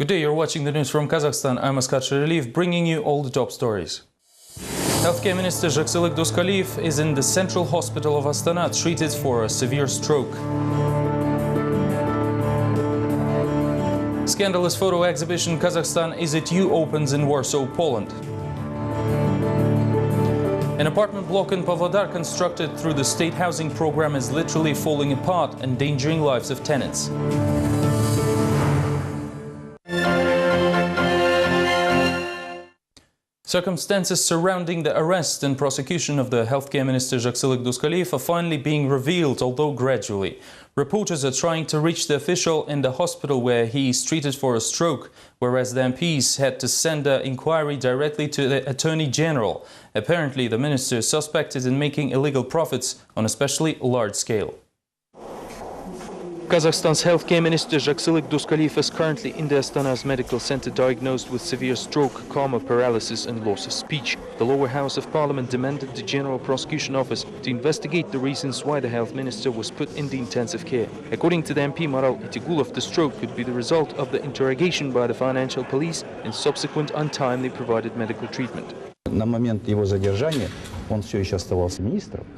Good day, you're watching the news from Kazakhstan. I'm Askat Sharaliyev, bringing you all the top stories. Healthcare Minister Jaksalik Doskaliyev is in the Central Hospital of Astana, treated for a severe stroke. Scandalous photo exhibition Kazakhstan Is It You opens in Warsaw, Poland. An apartment block in Pavlodar constructed through the state housing program is literally falling apart, endangering lives of tenants. Circumstances surrounding the arrest and prosecution of the Healthcare Minister Jaksalik Doskaliyev are finally being revealed, although gradually. Reporters are trying to reach the official in the hospital where he is treated for a stroke, whereas the MPs had to send an inquiry directly to the Attorney General. Apparently, the minister is suspected in making illegal profits on a especially large scale. Kazakhstan's Healthcare Minister Jaksalik Doskaliyev is currently in the Astana's medical center diagnosed with severe stroke, coma, paralysis and loss of speech. The lower house of parliament demanded the General Prosecution Office to investigate the reasons why the health minister was put in the intensive care. According to the MP Maral Itigulov, the stroke could be the result of the interrogation by the financial police and subsequent untimely provided medical treatment. At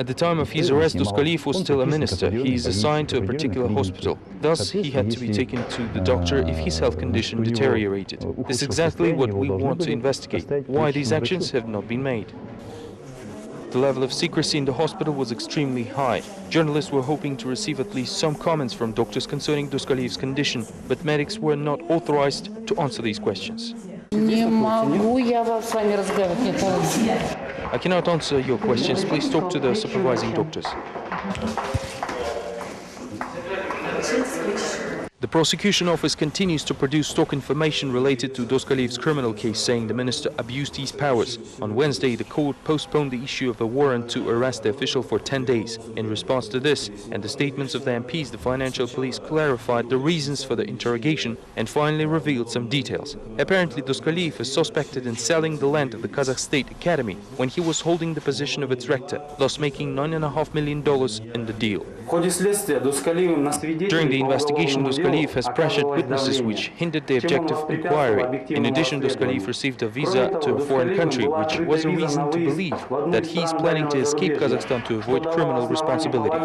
the time of his arrest, Doskaliyev was still a minister. He is assigned to a particular hospital. Thus, he had to be taken to the doctor if his health condition deteriorated. This is exactly what we want to investigate, why these actions have not been made. The level of secrecy in the hospital was extremely high. Journalists were hoping to receive at least some comments from doctors concerning Doskaliyev's condition, but medics were not authorized to answer these questions. I cannot answer your questions. Please talk to the supervising doctors. The prosecution office continues to produce stock information related to Doskaliyev's criminal case, saying the minister abused his powers. On Wednesday, the court postponed the issue of a warrant to arrest the official for 10 days. In response to this and the statements of the MPs, the financial police clarified the reasons for the interrogation and finally revealed some details. Apparently, Doskaliyev is suspected in selling the land of the Kazakh State Academy when he was holding the position of its rector, thus making $9.5 million in the deal. During the investigation, Doskaliyev has pressured witnesses which hindered the objective inquiry. In addition, Doskaliyev received a visa to a foreign country, which was a reason to believe that he is planning to escape Kazakhstan to avoid criminal responsibility.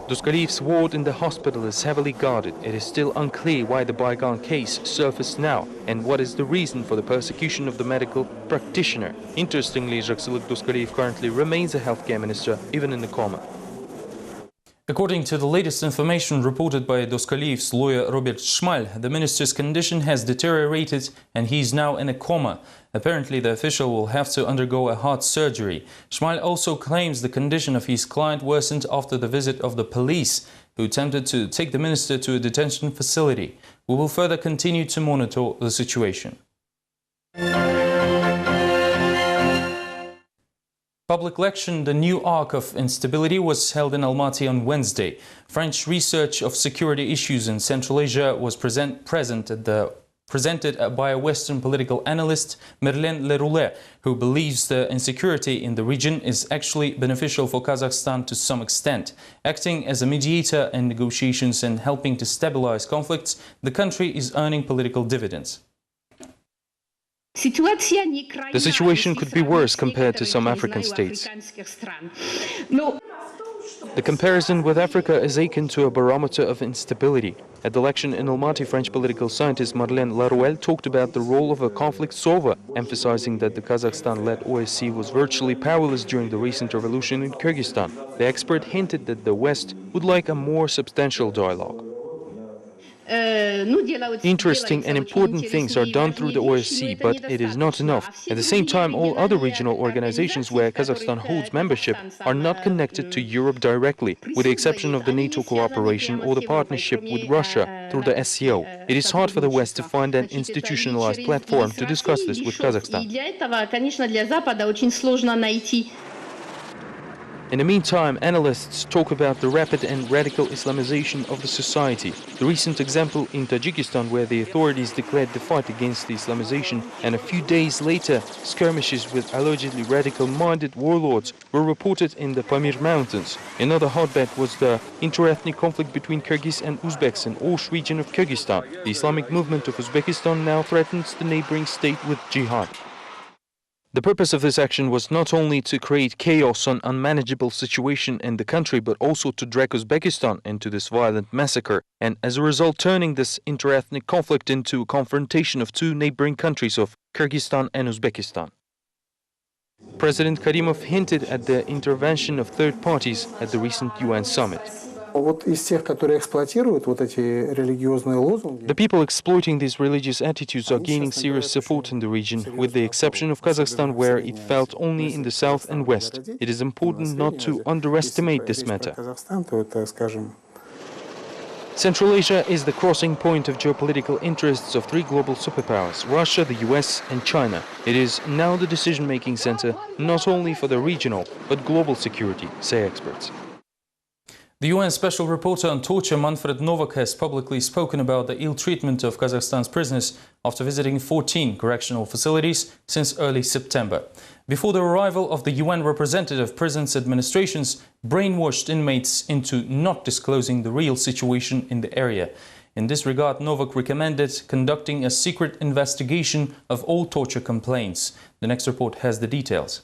Doskaliyev's ward in the hospital is heavily guarded. It is still unclear why the bygone case surfaced now and what is the reason for the persecution of the medical practitioner. Interestingly, Jaksalik Doskaliyev currently remains a healthcare minister, even in a coma. According to the latest information reported by Doskaliyev's lawyer Robert Shmal, the minister's condition has deteriorated and he is now in a coma. Apparently, the official will have to undergo a heart surgery. Shmal also claims the condition of his client worsened after the visit of the police, who attempted to take the minister to a detention facility. We will further continue to monitor the situation. Public election, the new arc of instability, was held in Almaty on Wednesday. French research of security issues in Central Asia was presented by a Western political analyst, Merlin Leroulet, who believes the insecurity in the region is actually beneficial for Kazakhstan to some extent. Acting as a mediator in negotiations and helping to stabilize conflicts, the country is earning political dividends. The situation could be worse compared to some African states. The comparison with Africa is akin to a barometer of instability. At the election in Almaty, French political scientist Madeleine Laruelle talked about the role of a conflict solver, emphasizing that the Kazakhstan-led OSCE was virtually powerless during the recent revolution in Kyrgyzstan. The expert hinted that the West would like a more substantial dialogue. Interesting and important things are done through the OSCE, but it is not enough. At the same time, all other regional organizations where Kazakhstan holds membership are not connected to Europe directly, with the exception of the NATO cooperation or the partnership with Russia through the SCO. It is hard for the West to find an institutionalized platform to discuss this with Kazakhstan. In the meantime, analysts talk about the rapid and radical Islamization of the society. The recent example in Tajikistan, where the authorities declared the fight against the Islamization, and a few days later, skirmishes with allegedly radical-minded warlords were reported in the Pamir Mountains. Another hotbed was the inter-ethnic conflict between Kyrgyz and Uzbeks in Osh region of Kyrgyzstan. The Islamic movement of Uzbekistan now threatens the neighboring state with jihad. The purpose of this action was not only to create chaos and unmanageable situation in the country, but also to drag Uzbekistan into this violent massacre, and as a result turning this inter-ethnic conflict into a confrontation of two neighboring countries of Kyrgyzstan and Uzbekistan. President Karimov hinted at the intervention of third parties at the recent UN summit. The people exploiting these religious attitudes are gaining serious support in the region, with the exception of Kazakhstan, where it felt only in the south and west. It is important not to underestimate this matter. Central Asia is the crossing point of geopolitical interests of three global superpowers, Russia, the US and China. It is now the decision-making center not only for the regional but global security, say experts. The UN Special Reporter on Torture, Manfred Novak, has publicly spoken about the ill treatment of Kazakhstan's prisoners after visiting 14 correctional facilities since early September. Before the arrival of the UN representative, prisons administrations brainwashed inmates into not disclosing the real situation in the area. In this regard, Novak recommended conducting a secret investigation of all torture complaints. The next report has the details.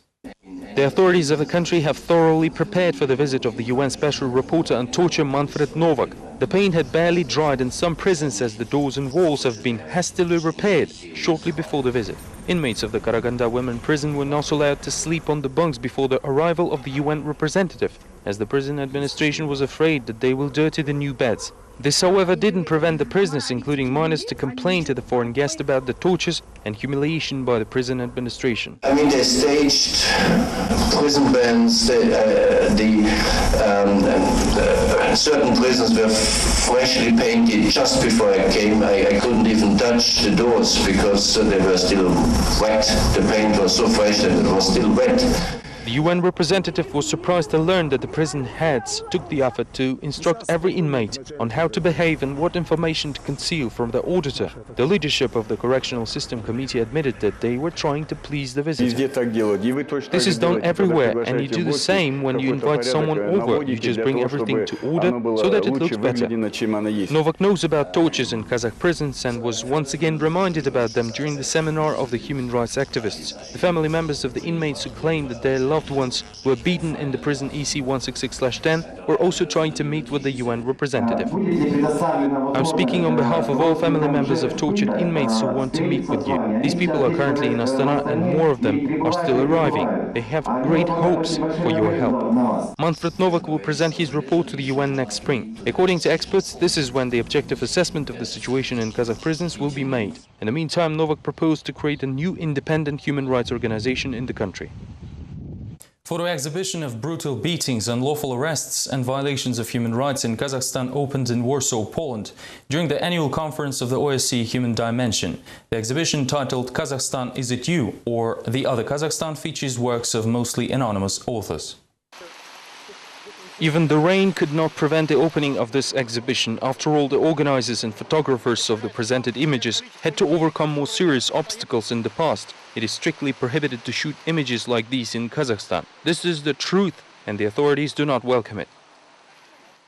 The authorities of the country have thoroughly prepared for the visit of the UN Special Reporter on Torture, Manfred Novak. The paint had barely dried in some prisons as the doors and walls have been hastily repaired shortly before the visit. Inmates of the Karaganda women prison were not allowed to sleep on the bunks before the arrival of the UN representative, as the prison administration was afraid that they will dirty the new beds. This, however, didn't prevent the prisoners, including minors, to complain to the foreign guest about the tortures and humiliation by the prison administration. I mean, they staged prison bans, certain prisons were freshly painted. Just before I came, I couldn't even touch the doors because they were still wet. The paint was so fresh that it was still wet. The UN representative was surprised to learn that the prison heads took the effort to instruct every inmate on how to behave and what information to conceal from the auditor. The leadership of the Correctional System Committee admitted that they were trying to please the visitor. This is done everywhere, and you do the same when you invite someone over. You just bring everything to order so that it looks better. Novak knows about tortures in Kazakh prisons and was once again reminded about them during the seminar of the human rights activists. The family members of the inmates who claimed that their loved ones were beaten in the prison EC 166/10 were also trying to meet with the UN representative. I'm speaking on behalf of all family members of tortured inmates who want to meet with you. These people are currently in Astana and more of them are still arriving. They have great hopes for your help. Manfred Novak will present his report to the UN next spring. According to experts, this is when the objective assessment of the situation in Kazakh prisons will be made. In the meantime, Novak proposed to create a new independent human rights organization in the country. Photo exhibition of brutal beatings, unlawful arrests and violations of human rights in Kazakhstan opened in Warsaw, Poland, during the annual conference of the OSCE Human Dimension. The exhibition, titled "Kazakhstan, Is It You?" or "The Other Kazakhstan," features works of mostly anonymous authors. Even the rain could not prevent the opening of this exhibition. After all, the organizers and photographers of the presented images had to overcome more serious obstacles in the past. It is strictly prohibited to shoot images like these in Kazakhstan. This is the truth, and the authorities do not welcome it.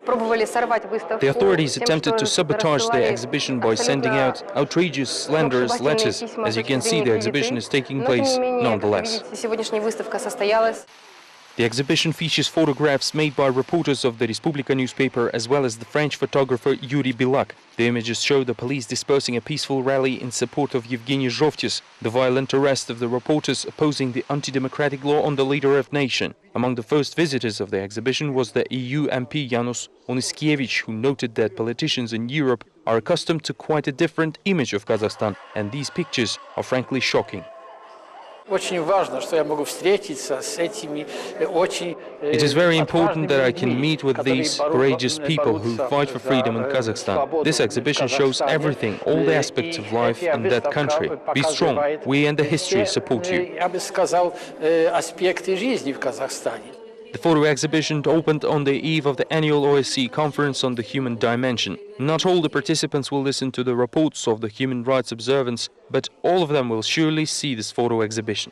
The authorities attempted to sabotage the exhibition by sending out outrageous, slanderous letters. As you can see, the exhibition is taking place nonetheless. The exhibition features photographs made by reporters of the Respublika newspaper as well as the French photographer Yuri Bilak. The images show the police dispersing a peaceful rally in support of Yevgeny Zhovtis, the violent arrest of the reporters opposing the anti-democratic law on the leader of the nation. Among the first visitors of the exhibition was the EU MP Janusz Oniskiewicz, who noted that politicians in Europe are accustomed to quite a different image of Kazakhstan, and these pictures are frankly shocking. It is very important that I can meet with these courageous people who fight for freedom in Kazakhstan. This exhibition shows everything, all the aspects of life in that country. Be strong. We and the history support you. The photo exhibition opened on the eve of the annual OSCE conference on the human dimension. Not all the participants will listen to the reports of the human rights observance, but all of them will surely see this photo exhibition.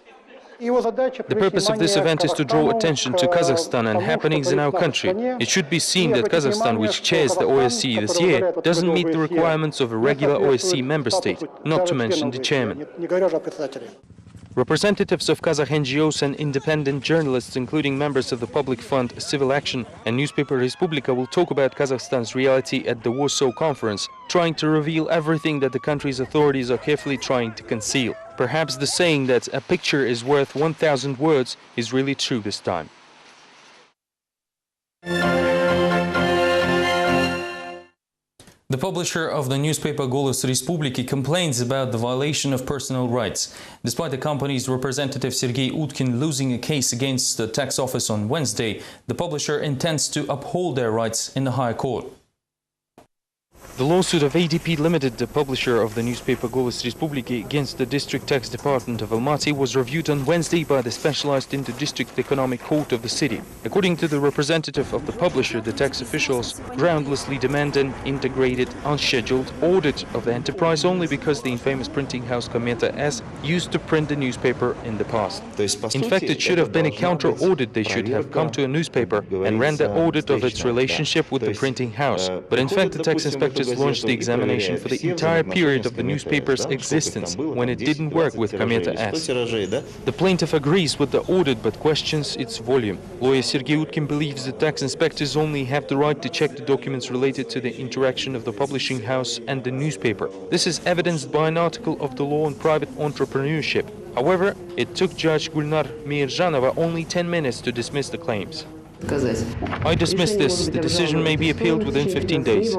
The purpose of this event is to draw attention to Kazakhstan and happenings in our country. It should be seen that Kazakhstan, which chairs the OSCE this year, doesn't meet the requirements of a regular OSCE member state, not to mention the chairman. Representatives of Kazakh NGOs and independent journalists, including members of the Public Fund, Civil Action and newspaper Respublika, will talk about Kazakhstan's reality at the Warsaw Conference, trying to reveal everything that the country's authorities are carefully trying to conceal. Perhaps the saying that a picture is worth 1,000 words is really true this time. The publisher of the newspaper Голос Республики complains about the violation of personal rights. Despite the company's representative Sergei Utkin losing a case against the tax office on Wednesday, the publisher intends to uphold their rights in the High Court. The lawsuit of ADP Limited, the publisher of the newspaper Голос Республики, against the District Tax Department of Almaty was reviewed on Wednesday by the specialized Inter-District Economic Court of the city. According to the representative of the publisher, the tax officials groundlessly demand an integrated, unscheduled audit of the enterprise only because the infamous printing house Kometa S used to print the newspaper in the past. In fact, it should have been a counter-audit. They should have come to a newspaper and ran the audit of its relationship with the printing house. But in fact, the tax inspectors launched the examination for the entire period of the newspaper's existence when it didn't work with Kometa S. The plaintiff agrees with the audit but questions its volume. Lawyer Sergei Utkin believes the tax inspectors only have the right to check the documents related to the interaction of the publishing house and the newspaper. This is evidenced by an article of the law on private entrepreneurship. However, it took Judge Gulnar Mirjanova only 10 minutes to dismiss the claims. I dismiss this. The decision may be appealed within 15 days.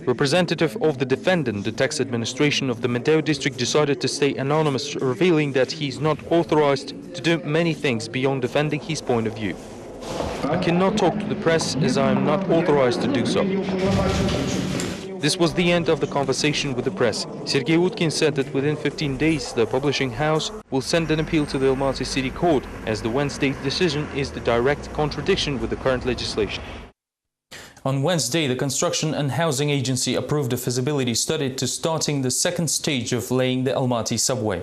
Representative of the defendant, the tax administration of the Medeu district, decided to stay anonymous, revealing that he is not authorized to do many things beyond defending his point of view. I cannot talk to the press as I am not authorized to do so. This was the end of the conversation with the press. Sergei Utkin said that within 15 days the publishing house will send an appeal to the Almaty City Court, as the Wednesday decision is the direct contradiction with the current legislation. On Wednesday, the Construction and Housing Agency approved a feasibility study to starting the second stage of laying the Almaty subway.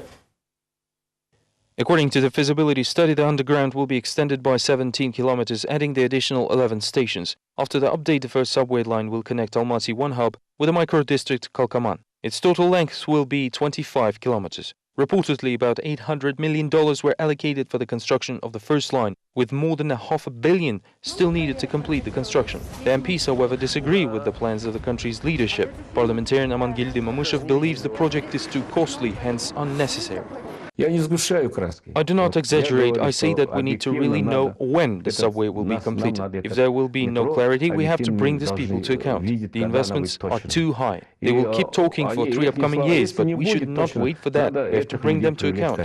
According to the feasibility study, the underground will be extended by 17 kilometers, adding the additional 11 stations. After the update, the first subway line will connect Almaty 1 hub with the micro-district Kalkaman. Its total length will be 25 kilometers. Reportedly, about $800 million were allocated for the construction of the first line, with more than $500 million still needed to complete the construction. The MPs, however, disagree with the plans of the country's leadership. Parliamentarian Amangildi Mamyshev believes the project is too costly, hence unnecessary. I do not exaggerate. I say that we need to really know when the subway will be completed. If there will be no clarity, we have to bring these people to account. The investments are too high. They will keep talking for 3 upcoming years, but we should not wait for that. We have to bring them to account.